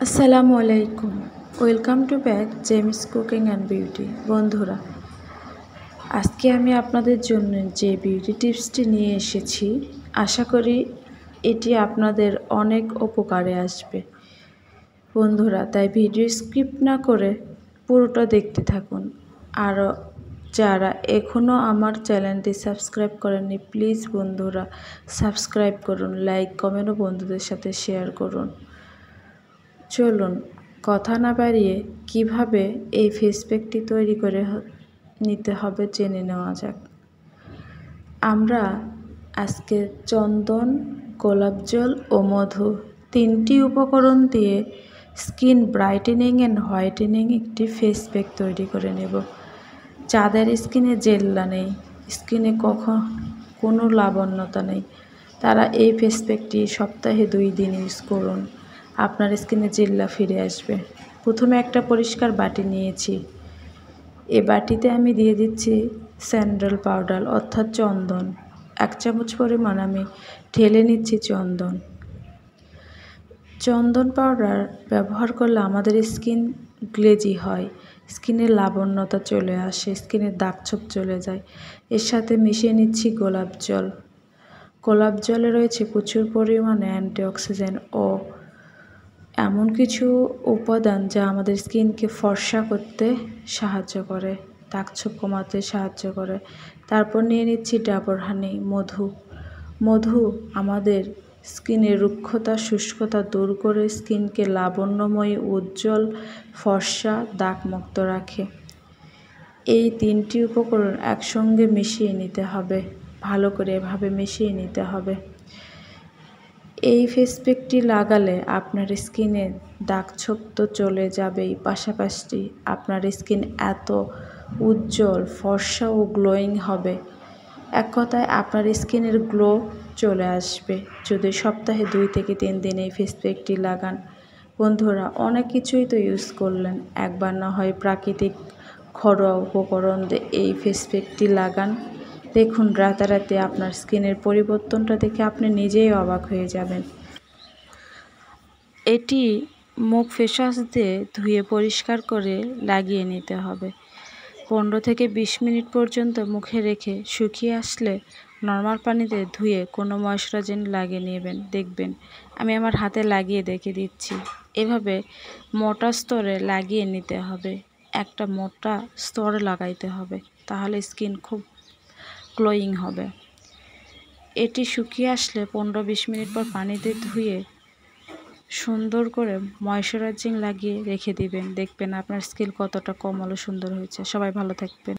আসসালামু আলাইকুম, welcome to back Jemis cooking and beauty. বন্ধুরা, আজকে আমি আপনাদের জন্য যে বিউটি টিপসটি নিয়ে এসেছি, আশা করি এটি আপনাদের অনেক উপকারে আসবে। বন্ধুরা, তাই ভিডিও স্কিপ না করে পুরোটা দেখতে থাকুন। আর যারা এখনও আমার চ্যানেলটি সাবস্ক্রাইব করেননি, প্লিজ বন্ধুরা সাবস্ক্রাইব করুন, লাইক কমেন্ট ও বন্ধুদের সাথে শেয়ার করুন। চলুন কথা না বাড়িয়ে কিভাবে এই ফেস প্যাকটি তৈরি করে নিতে হবে জেনে নেওয়া যাক। আমরা আজকে চন্দন, গোলাপ জল ও মধু তিনটি উপকরণ দিয়ে স্কিন ব্রাইটেনিং অ্যান্ড হোয়াইটেনিং একটি ফেস প্যাক তৈরি করে নেব। যাদের স্কিনে জেল্লা নেই, স্কিনে কোনো লাবণ্যতা নেই, তারা এই ফেস প্যাকটি সপ্তাহে 2 দিন ইউজ করুন। আপনার স্কিনে জেল্লা ফিরে আসবে। প্রথমে একটা পরিষ্কার বাটি নিয়েছি। এই বাটিতে আমি দিয়ে দিচ্ছি স্যান্ডেল পাউডার অর্থাৎ চন্দন। 1 চামচ পরিমাণ আমি ঢেলে নিচ্ছি চন্দন। চন্দন পাউডার ব্যবহার করলে আমাদের স্কিন গ্লেজি হয়, স্কিনে লাবণ্যতা চলে আসে, স্কিনের দাগছোপ চলে যায়। এর সাথে মিশিয়ে নিচ্ছি গোলাপ জল। গোলাপ জলে রয়েছে প্রচুর পরিমাণে অ্যান্টিঅক্সিডেন্ট ও এমন কিছু উপাদান যা আমাদের স্কিনকে ফর্সা করতে সাহায্য করে, দাগছোপ কমাতে সাহায্য করে। তারপর নিয়ে নিচ্ছি ডাবর হানি, মধু আমাদের স্কিনের রুক্ষতা, শুষ্কতা দূর করে স্কিনকে লাবণ্যময়ী, উজ্জ্বল, ফর্সা, দাগমুক্ত রাখে। এই 3টি উপকরণ একসঙ্গে মিশিয়ে নিতে হবে, ভালো করে এভাবে মিশিয়ে নিতে হবে। এই ফেস প্যাকটি লাগালে আপনার স্কিনে দাগছোপ তো চলে যাবেই, পাশাপাশি আপনার স্কিন এত উজ্জ্বল, ফর্সা ও গ্লোয়িং হবে। এক কথায় আপনার স্কিনের গ্লো চলে আসবে যদি সপ্তাহে 2 থেকে 3 দিন এই ফেস প্যাকটি লাগান। বন্ধুরা, অনেক কিছুই তো ইউজ করলেন, একবার না হয় প্রাকৃতিক ঘরোয়া উপকরণ দিয়ে এই ফেস প্যাকটি লাগান। দেখুন রাতারাতি আপনার স্কিনের পরিবর্তনটা দেখে আপনি নিজেই অবাক হয়ে যাবেন। এটি মুখ ফেস ওয়াশ দিয়ে ধুয়ে পরিষ্কার করে লাগিয়ে নিতে হবে। 15 থেকে 20 মিনিট পর্যন্ত মুখে রেখে শুকিয়ে আসলে নর্মাল পানিতে ধুয়ে কোনো ময়শ্চারাইজার লাগিয়ে নেবেন। দেখবেন আমি আমার হাতে লাগিয়ে দেখে দিচ্ছি। এভাবে মোটা স্তরে লাগিয়ে নিতে হবে, একটা মোটা স্তরে লাগাইতে হবে, তাহলে স্কিন খুব গ্লোয়িং হবে। এটি শুকিয়ে আসলে 15-20 মিনিট পর পানিতে ধুয়ে সুন্দর করে ময়শ্চারাইজিং লাগিয়ে রেখে দিবেন। দেখবেন আপনার স্কিন কতটা কোমল ও সুন্দর হয়েছে। সবাই ভালো থাকবেন।